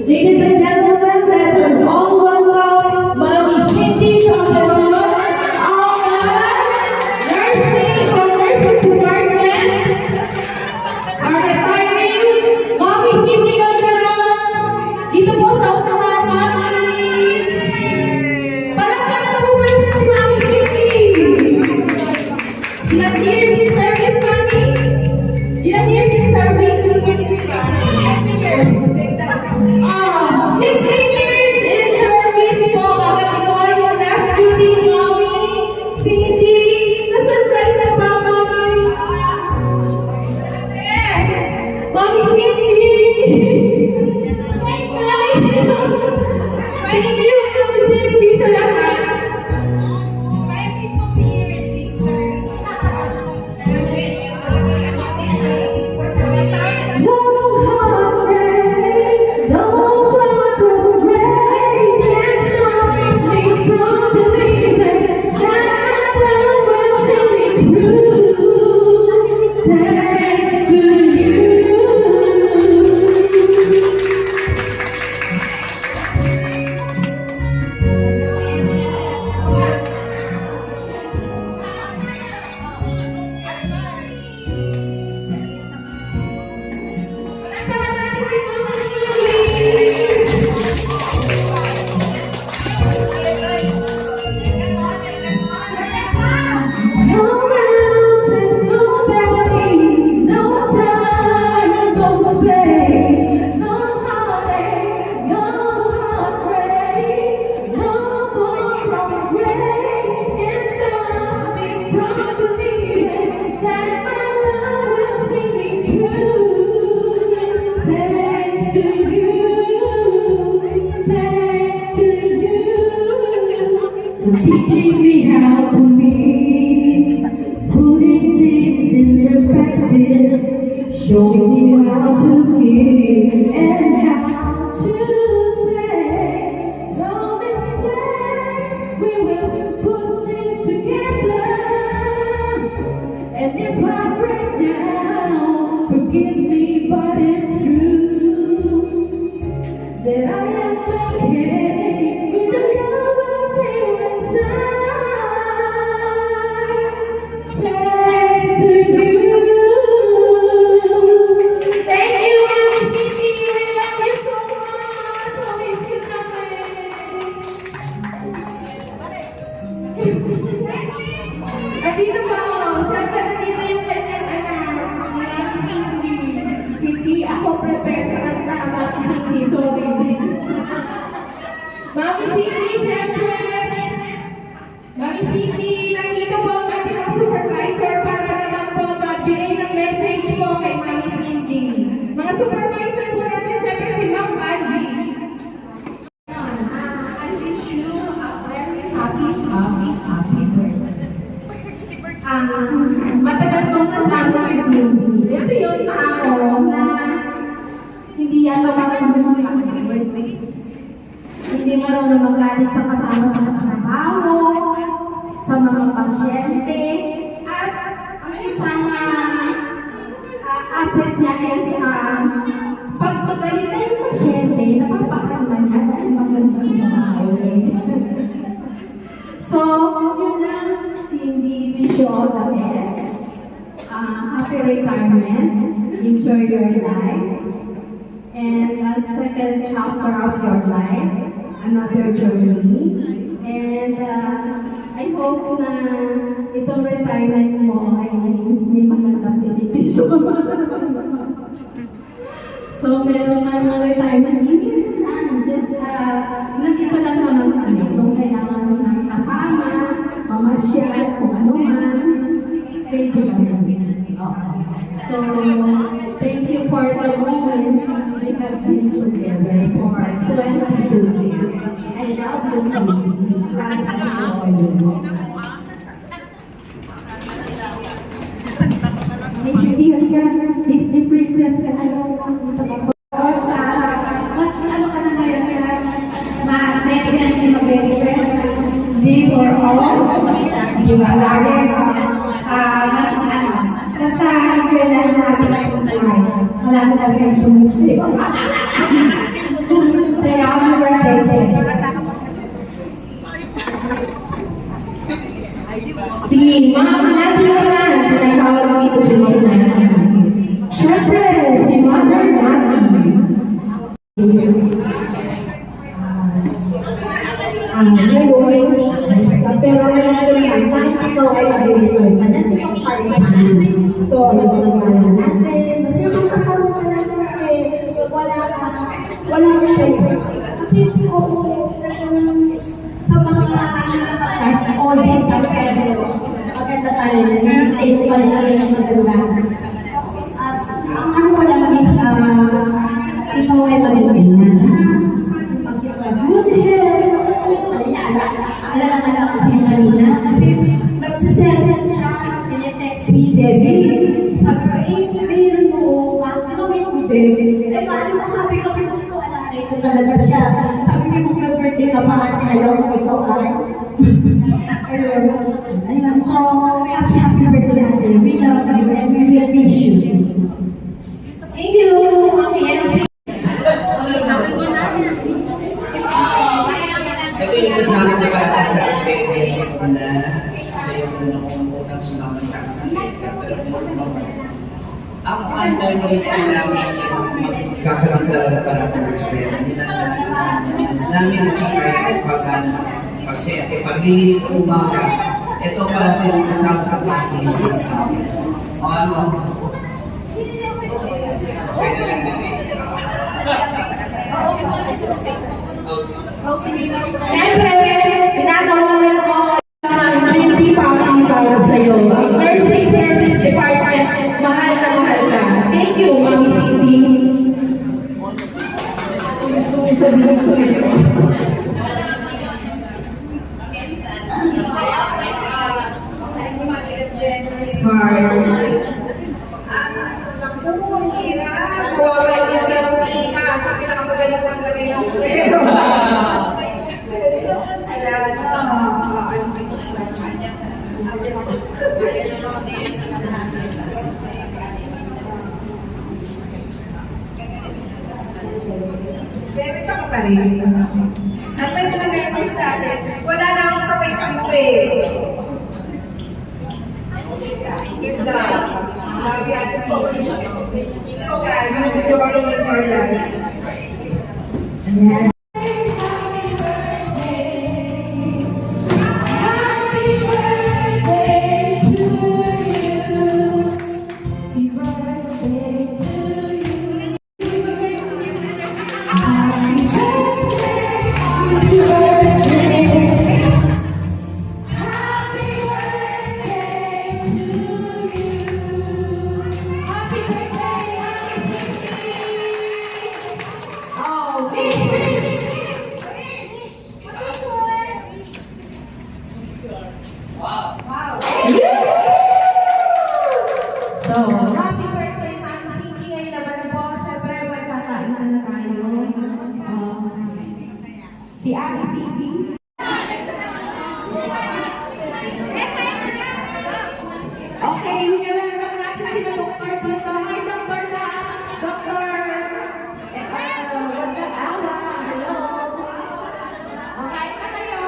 Ladies and gentlemen, let's all welcome Mommy Cindy from the Nursing or Nursing Department. Our retiring Mommy Cindy Calderon. Dito po sa unahan, Mommy. Palakpakan po natin si Mommy Cindy. Ilang years in service, Mommy? Ilang years in service? 16 years in service po. Magagawa yung last duty ni Mommy Cindy. Na-surprise na pa, Mommy. Mommy Cindy. Thank you, Mommy Cindy, sa lahat. Teaching me how to live, putting things in perspective, showing me how to give and how to take. Don't mistake, we will put it together. And if I break down, forgive me, but it's true that I am okay with the love I feel inside. Thanks to you. Thank you, Mommy Cindy. We love you so much. Always keep coming. At dito po, syempre nandito yung kanyang anak, Mommy Cindy. Hindi ako prepare sa kanta, Mommy Cindy. Sorry. Mommy Cindy, syempre. Mommy Cindy, nandito po ang ating mga supervisor para naman po magbigay ng message po kay Mommy Cindy. Mga supervisor po natin, syempre si Ma'am Angie. I wish you a very happy birthday. Matagal kong nasama si Cindy. Ito yung tao na hindi yata marunong happy birthday. Hindi marunong magalit sa kasama sa trabaho, sa mga pasyente, at ang isang asset niya is pag magalit na yung pasyente, napapakalman niya dahil magandang mamahuli. So, yun lang, Cindy, wish you all the best. Happy retirement, enjoy your life, and a second chapter of your life, another journey. And I hope na itong retirement mo ay may magandang television. So, meron nga ng retirement, hindi lang, just nandito lang naman kami kung kailangan mo ng kasama, mamasyal, kung ano man, thank you lang namin. So, thank you for the moments we have been together for 22 years. I love this movie. God bless you always. Miss Cindy, halika. Miss the Princess. princess ka na yung sa mas ano ka na ngayon mas ma-recognize si mag-request live or all di ba lagi mas basta i-journal natin wala na talaga yung sumuksik kaya happy birthday Sige, mga kanasi ko na. Pinatawag dito si Mother Nati. Siyempre, si Mother Nati. Pero ngayon, kahit ikaw ay mag-ibigay, nandito pa rin sa amin. So, nagpapagmana natin. Kasi yung kasama ka natin kasi wala ka sa'yo. Kasi sa mga nakakataas, always ka pero maganda pa rin. Things pa rin rin ang maganda. Ang ano ko lang is, ikaw ay mag-ibigay na. Good hell! Alala ka lang kasi kanina kasi nagsisend siya, tinetext si Debbie. Sabi ko, mayroon mo, ano may tubig? Eh, paano na sabi ko, gusto alalay ko talaga siya. Sabi ko, mag-birthday ka pa at ayaw ko ito ay. Ayun, so, happy birthday natin. We love you and we will miss you. Thank you, Mami MC. Ito yung kasama ko para sa baby na siya yung unang sumama sa akin sa Amerika. Pero ang anday mo rin namin magkakaroon talaga para po experience. Hindi na namin nagkakaroon kasi paglilinis sa umaga, ito para silang kasama sa paglilinis sa amin. Ano? Pwede lang nilinis na. Siyempre, tinatawanan ko ang GP family para sa'yo. Ang Nursing Service Department, mahal na mahal ka. Thank you, Mami Cindy. Gusto ko sabihin ko sa'yo. Smart. Bebe ka pa rin. At may mga members natin, wala na akong sabay kampe. Good luck. Love you, Ate Sophie. Ikaw ka, you're in your life. So, happy birthday, Mami Cindy. Ngayon naman po, siyempre, magkakain na tayo. Si Ate Cindy. Okay, welcome natin sila Dr. dito. Hi, Dr. na. Dr. Dr. Awa. Hello. Okay, na kayo.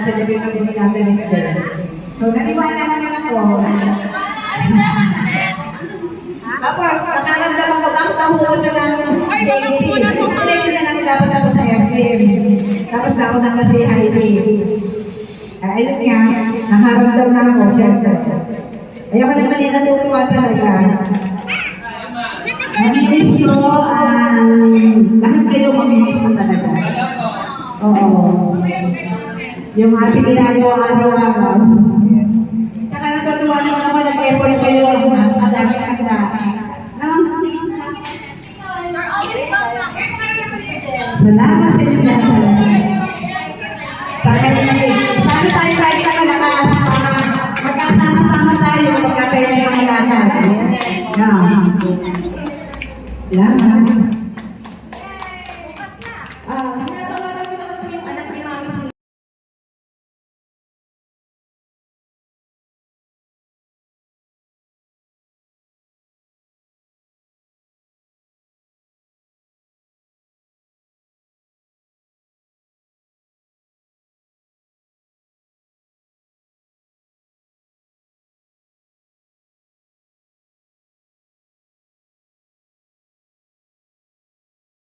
celebrate ang gawin natin ng event. So, naniwala naman ako. Papa, nakaramdaman ko ba? Pahupunta ng Hindi na natin dapat ako sa SM. Tapos nauna na si Heidi. Ayun nga, nakaramdam na ako, syempre. Ayaw ko naman yung natutuwa talaga. Mamimiss ko, lahat kayo mamimiss ko talaga. Oo. Yung ating ginagawa araw-araw. Tsaka natutuwa naman ako, nag-effort kayo, kadami-kadami. Salamat sa inyo.